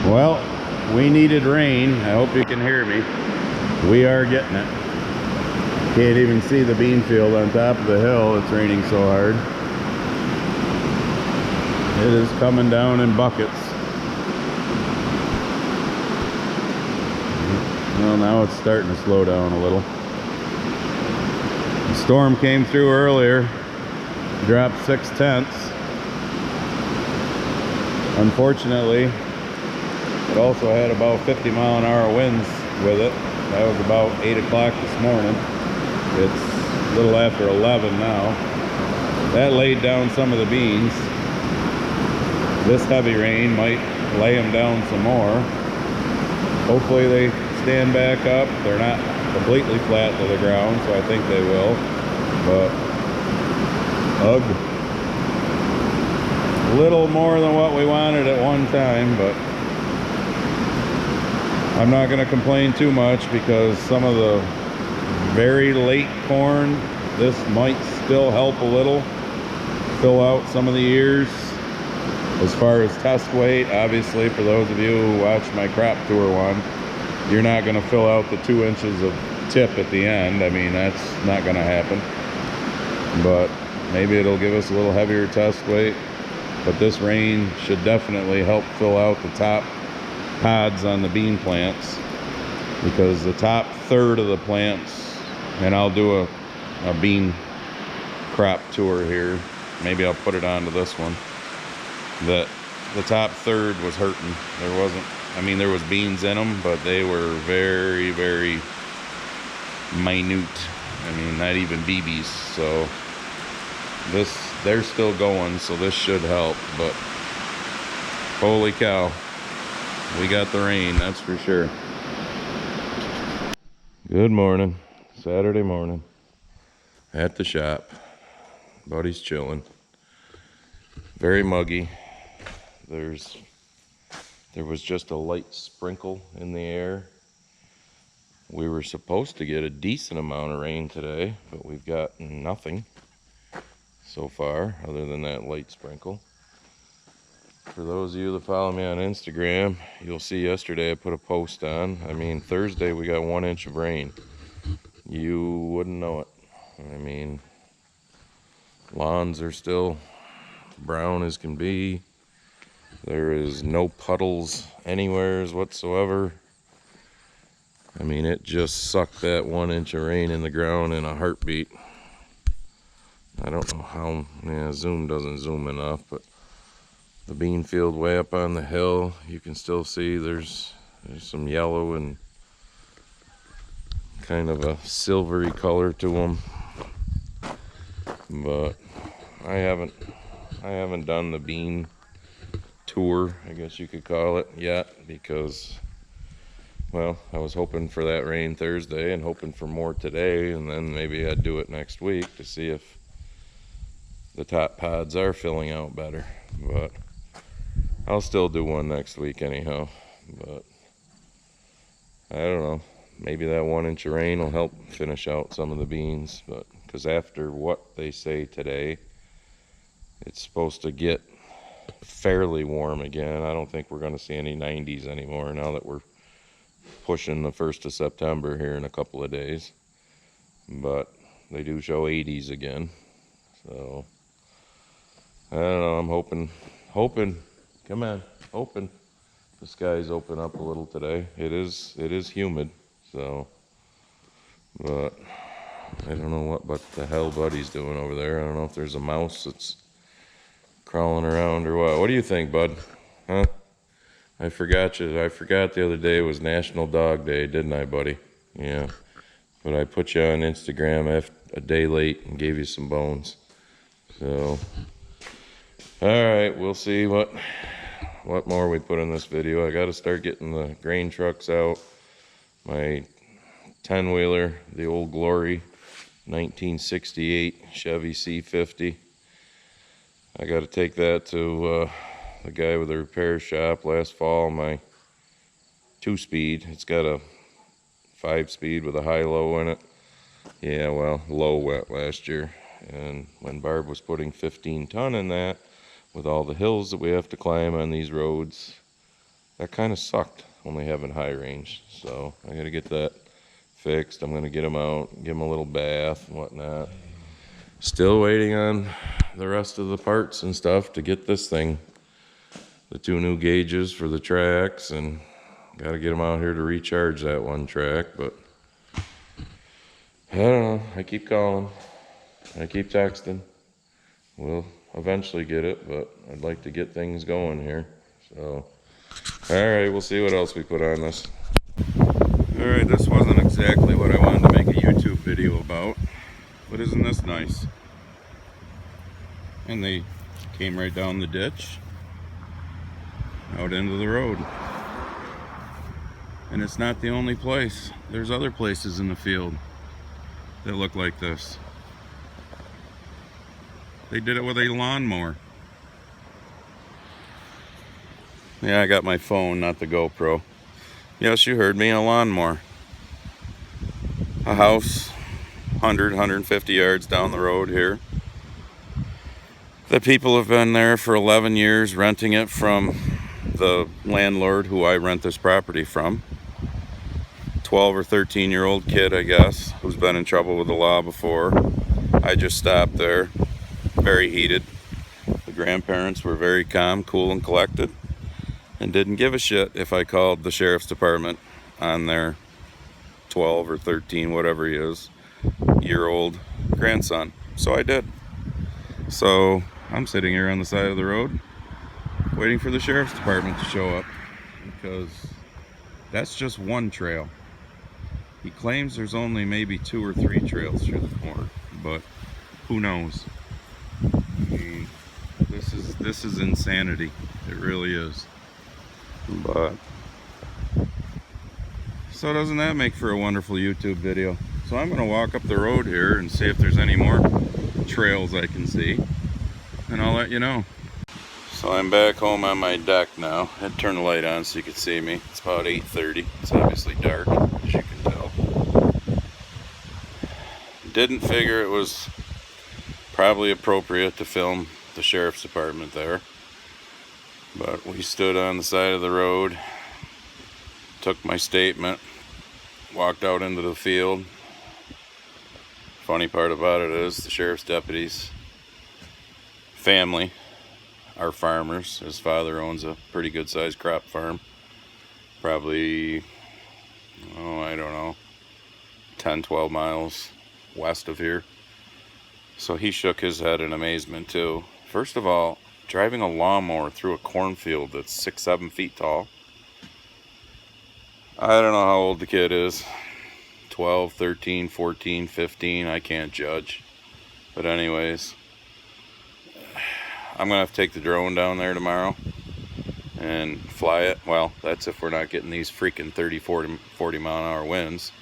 Well, we needed rain. I hope you can hear me. We are getting it. Can't even see the bean field on top of the hill. It's raining so hard. It is coming down in buckets. Well, now it's starting to slow down a little. The storm came through earlier, dropped 6/10. Unfortunately, it also had about 50-mile-an-hour winds with it. That was about 8 o'clock this morning. It's a little after 11 now. That laid down some of the beans. This heavy rain might lay them down some more. Hopefully they stand back up. They're not completely flat to the ground, so I think they will. But ugh. A little more than what we wanted at one time, but I'm not going to complain too much because some of the very late corn, this might still help a little fill out some of the ears. As far as test weight, obviously for those of you who watched my crop tour one, you're not going to fill out the 2 inches of tip at the end. I mean, that's not going to happen, but maybe it'll give us a little heavier test weight. But this rain should definitely help fill out the top pods on the bean plants, because the top third of the plants, and I'll do a bean crop tour here, maybe I'll put it onto this one, that the top third was hurting. There wasn't, I mean, there was beans in them, but they were very, very minute. I mean, not even BBs. So this, they're still going, so this should help. But holy cow, we got the rain, that's for sure. Good morning, Saturday morning at the shop. Buddy's chilling. Very muggy. There was just a light sprinkle in the air. We were supposed to get a decent amount of rain today, but we've got nothing so far other than that light sprinkle. For those of you that follow me on Instagram, you'll see yesterday I put a post on. I mean, Thursday we got 1 inch of rain. You wouldn't know it. I mean, lawns are still brown as can be. There is no puddles anywhere whatsoever. I mean, it just sucked that 1 inch of rain in the ground in a heartbeat. I don't know how, yeah, zoom doesn't zoom enough, but the bean field way up on the hill, you can still see there's some yellow and kind of a silvery color to them. But I haven't done the bean tour, I guess you could call it, yet, because, well, I was hoping for that rain Thursday and hoping for more today, and then maybe I'd do it next week to see if the top pods are filling out better. But I'll still do one next week anyhow. But I don't know, maybe that 1 inch of rain will help finish out some of the beans. But because after what they say today, it's supposed to get fairly warm again. I don't think we're going to see any 90s anymore now that we're pushing the 1st of September here in a couple of days. But they do show 80s again. So I don't know, I'm hoping, come on, hoping the skies open up a little today. It is humid, so, but I don't know what the hell Buddy's doing over there. I don't know if there's a mouse that's crawling around or what. What do you think, Bud? Huh? I forgot you. I forgot the other day was National Dog Day, didn't I, buddy? Yeah. But I put you on Instagram a day late and gave you some bones. So, all right, we'll see what more we put in this video. I got to start getting the grain trucks out. My 10-wheeler, the Old Glory 1968 Chevy C50. I got to take that to the guy with the repair shop. Last fall, my 2-speed, it's got a 5-speed with a high-low in it. Yeah, well, low went last year. And when Barb was putting 15 ton in that, with all the hills that we have to climb on these roads, that kind of sucked, only having high range. So I got to get that fixed. I'm going to get them out, give them a little bath and whatnot. Still waiting on the rest of the parts and stuff to get this thing. The 2 new gauges for the tracks, and got to get them out here to recharge that one track. But I don't know. I keep calling. I keep texting. We'll eventually get it, but I'd like to get things going here. So, alright, we'll see what else we put on this. Alright, this wasn't exactly what I wanted to make a YouTube video about, but isn't this nice? And they came right down the ditch, out into the road. And it's not the only place. There's other places in the field that look like this. They did it with a lawnmower. Yeah, I got my phone, not the GoPro. Yes, you heard me, a lawnmower. A house, 150 yards down the road here. The people have been there for 11 years renting it from the landlord who I rent this property from. 12 or 13-year-old kid, I guess, who's been in trouble with the law before. I just stopped there, very heated. The grandparents were very calm, cool, and collected, and didn't give a shit if I called the sheriff's department on their 12 or 13, whatever he is, year-old grandson. So I did. So I'm sitting here on the side of the road waiting for the sheriff's department to show up, because that's just one trail. He claims there's only maybe 2 or 3 trails through the corn, but who knows? I mean, this is insanity. It really is. But so doesn't that make for a wonderful YouTube video? So I'm gonna walk up the road here and see if there's any more trails I can see, and I'll let you know. So I'm back home on my deck now. I had to turn the light on so you could see me. It's about 8:30. It's obviously dark, as you can tell. Didn't figure it was probably appropriate to film the sheriff's department there. But we stood on the side of the road, took my statement, walked out into the field. Funny part about it is the sheriff's deputy's family are farmers. His father owns a pretty good sized crop farm. Probably, oh, I don't know, 10, 12 miles west of here. So he shook his head in amazement too. First of all, driving a lawnmower through a cornfield that's 6, 7 feet tall. I don't know how old the kid is. 12, 13, 14, 15, I can't judge. But anyways, I'm gonna have to take the drone down there tomorrow and fly it. Well, that's if we're not getting these freaking 30, 40 mile an hour winds,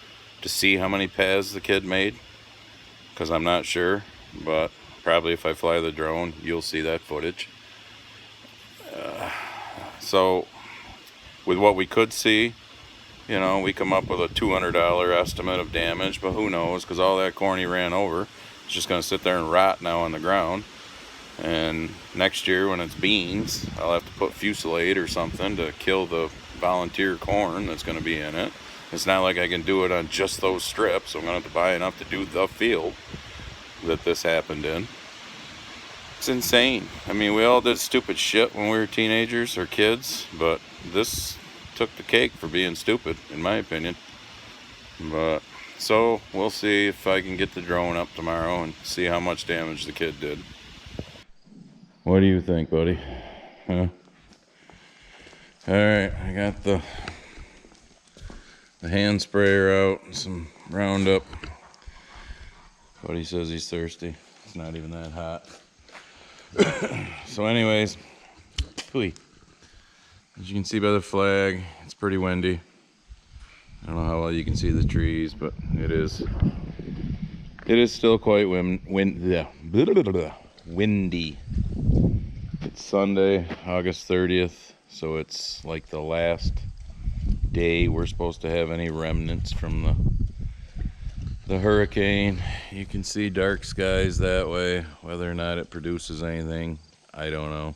to see how many paths the kid made, because I'm not sure, but probably if I fly the drone, you'll see that footage. So with what we could see, you know, we come up with a $200 estimate of damage, but who knows, because all that corn he ran over is just going to sit there and rot now on the ground. And next year when it's beans, I'll have to put Fusilade or something to kill the volunteer corn that's going to be in it. It's not like I can do it on just those strips. I'm going to have to buy enough to do the field that this happened in. It's insane. I mean, we all did stupid shit when we were teenagers or kids, but this took the cake for being stupid, in my opinion. But so we'll see if I can get the drone up tomorrow and see how much damage the kid did. What do you think, buddy? Huh? Alright, I got the hand sprayer out and some Roundup. Buddy says he's thirsty. It's not even that hot. So anyways, as you can see by the flag, it's pretty windy. I don't know how well you can see the trees, but it is still quite windy. It's Sunday, August 30th, so it's like the last day we're supposed to have any remnants from the hurricane. You can see dark skies that way. Whether or not it produces anything, I don't know.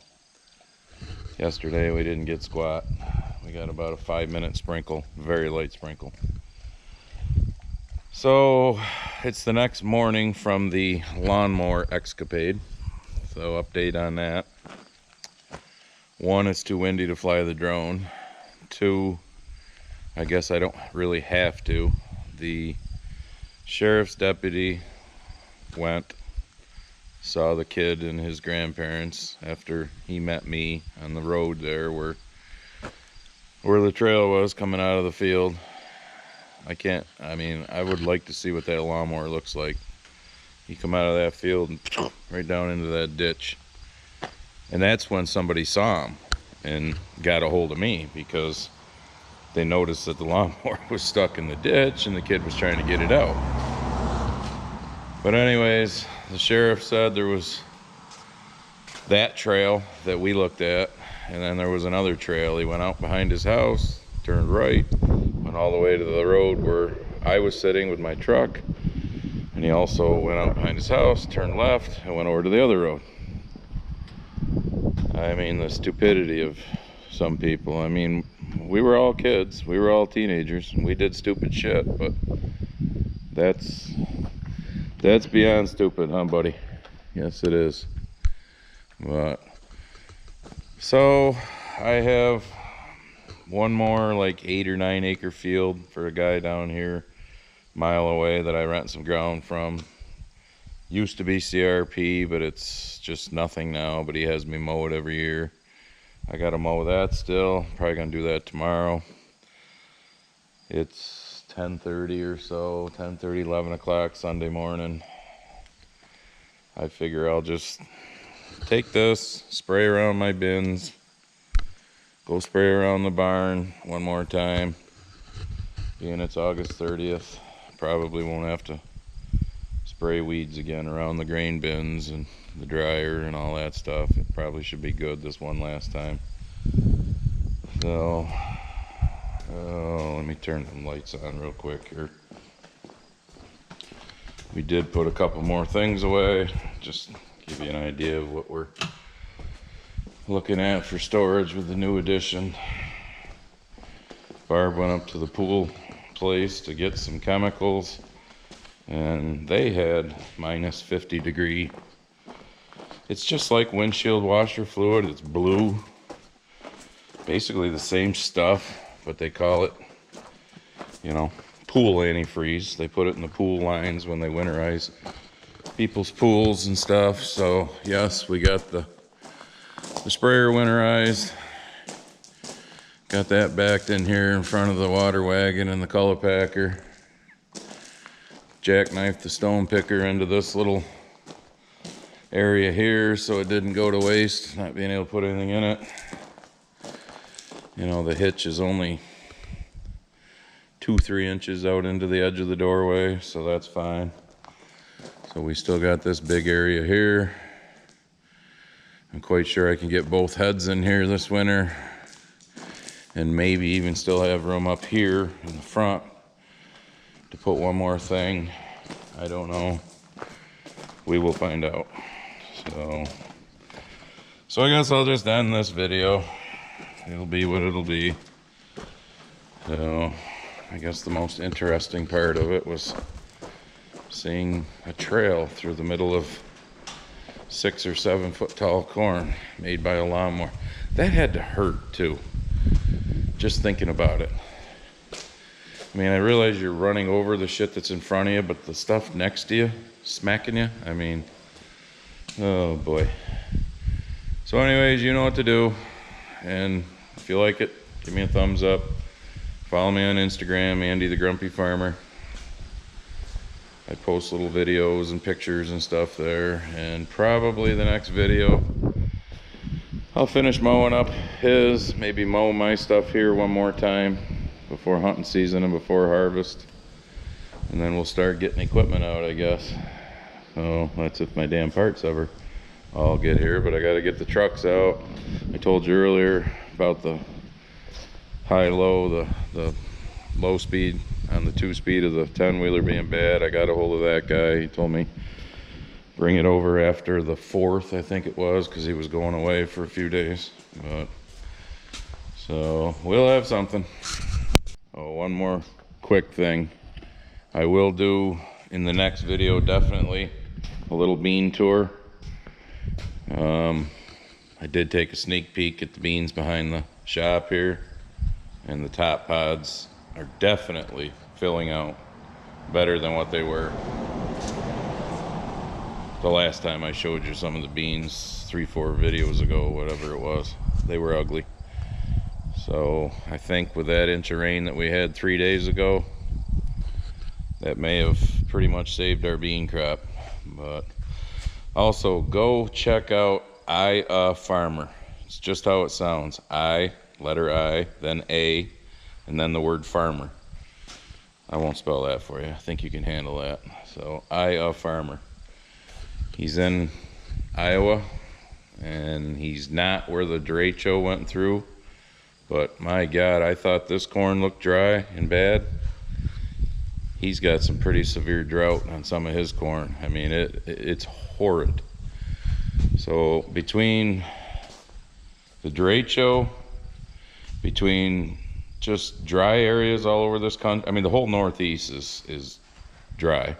Yesterday we didn't get squat. We got about a 5-minute sprinkle, very light sprinkle. So it's the next morning from the lawnmower escapade. So update on that. 1, it's too windy to fly the drone. 2, I guess I don't really have to. The sheriff's deputy went, saw the kid and his grandparents after he met me on the road there where the trail was coming out of the field. I would like to see what that lawnmower looks like. You come out of that field and right down into that ditch. And that's when somebody saw him and got a hold of me, because they noticed that the lawnmower was stuck in the ditch and the kid was trying to get it out. But anyways, the sheriff said there was that trail that we looked at, and then there was another trail. He went out behind his house, turned right, went all the way to the road where I was sitting with my truck, and he also went out behind his house, turned left, and went over to the other road. I mean, the stupidity of some people. I mean, we were all kids, we were all teenagers, and we did stupid shit, but that's beyond stupid, huh, buddy? Yes, it is. But so I have one more like 8 or 9 acre field for a guy down here a mile away that I rent some ground from. Used to be CRP, but it's just nothing now, but he has me mow it every year. I gotta mow that still, probably gonna do that tomorrow. It's 10:30 or so, 10:30, 11 o'clock Sunday morning. I figure I'll just take this, spray around my bins, go spray around the barn one more time. Being it's August 30th, probably won't have to spray weeds again around the grain bins and the dryer and all that stuff. It probably should be good this one last time. So, let me turn some lights on real quick here. We did put a couple more things away, just give you an idea of what we're looking at for storage with the new addition. Barb went up to the pool place to get some chemicals, and they had minus 50 degree. It's just like windshield washer fluid. It's blue, basically the same stuff, but they call it, you know, pool antifreeze. They put it in the pool lines when they winterize people's pools and stuff. So yes, we got the sprayer winterized. Got that backed in here in front of the water wagon and the color packer. Jackknifed the stone picker into this little area here so it didn't go to waste, not being able to put anything in it. You know, the hitch is only 2-3 inches out into the edge of the doorway, so that's fine. So we still got this big area here. I'm quite sure I can get both heads in here this winter, and maybe even still have room up here in the front to put one more thing. I don't know. We will find out. So I guess I'll just end this video. It'll be what it'll be. So I guess the most interesting part of it was seeing a trail through the middle of 6 or 7 foot tall corn made by a lawnmower. That had to hurt too, just thinking about it. I mean, I realize you're running over the shit that's in front of you, but the stuff next to you, smacking you, I mean, oh boy. So anyways, you know what to do. And if you like it, give me a thumbs up. Follow me on Instagram, Andy the Grumpy Farmer. I post little videos and pictures and stuff there. And probably the next video, I'll finish mowing up his, maybe mow my stuff here one more time before hunting season and before harvest. And then we'll start getting equipment out, I guess. So that's if my damn parts ever all get here, but I gotta get the trucks out. I told you earlier about the high-low, the low speed on the 2-speed of the 10-wheeler being bad. I got a hold of that guy. He told me bring it over after the 4th, I think it was, because he was going away for a few days. But So we'll have something. Oh, one more quick thing. I will do in the next video definitely a little bean tour. I did take a sneak peek at the beans behind the shop here, and the top pods are definitely filling out better than what they were the last time I showed you some of the beans 3-4 videos ago, whatever it was. They were ugly. So I think with that inch of rain that we had 3 days ago, that may have pretty much saved our bean crop. But also go check out Farmer. It's just how it sounds. Letter I, then A, and then the word farmer. I won't spell that for you. I think you can handle that. So Farmer. He's in Iowa, and he's not where the derecho went through. But my God, I thought this corn looked dry and bad. He's got some pretty severe drought on some of his corn. I mean, it's horrid. So between the derecho, between just dry areas all over this country, I mean, the whole Northeast is dry.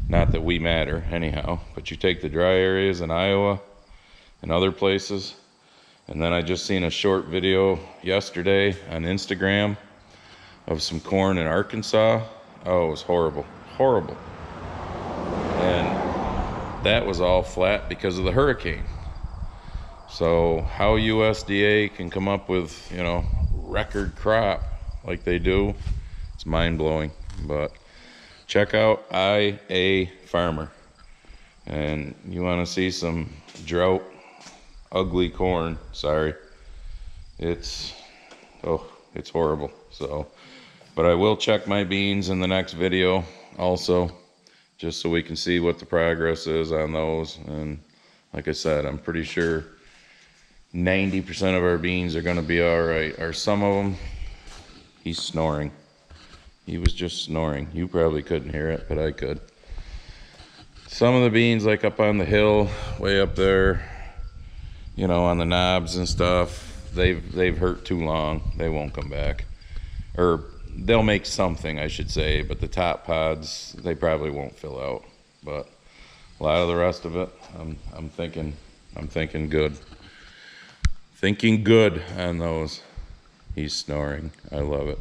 Not that we matter anyhow, but you take the dry areas in Iowa and other places, and then I just seen a short video yesterday on Instagram of some corn in Arkansas. Oh, it was horrible, horrible. And that was all flat because of the hurricane. So how USDA can come up with, you know, record crop like they do, it's mind-blowing. But check out Farmer, and you want to see some drought ugly corn, sorry, it's horrible. So, but I will check my beans in the next video also, just so we can see what the progress is on those. And like I said, I'm pretty sure 90% of our beans are going to be all right. Or some of them, he's snoring. He was just snoring. You probably couldn't hear it, but I could. Some of the beans, like up on the hill, way up there, you know, on the knobs and stuff, they've hurt too long. They won't come back. Or they'll make something, I should say, but the top pods, they probably won't fill out. But a lot of the rest of it, I'm thinking good. Thinking good on those. He's snoring. I love it.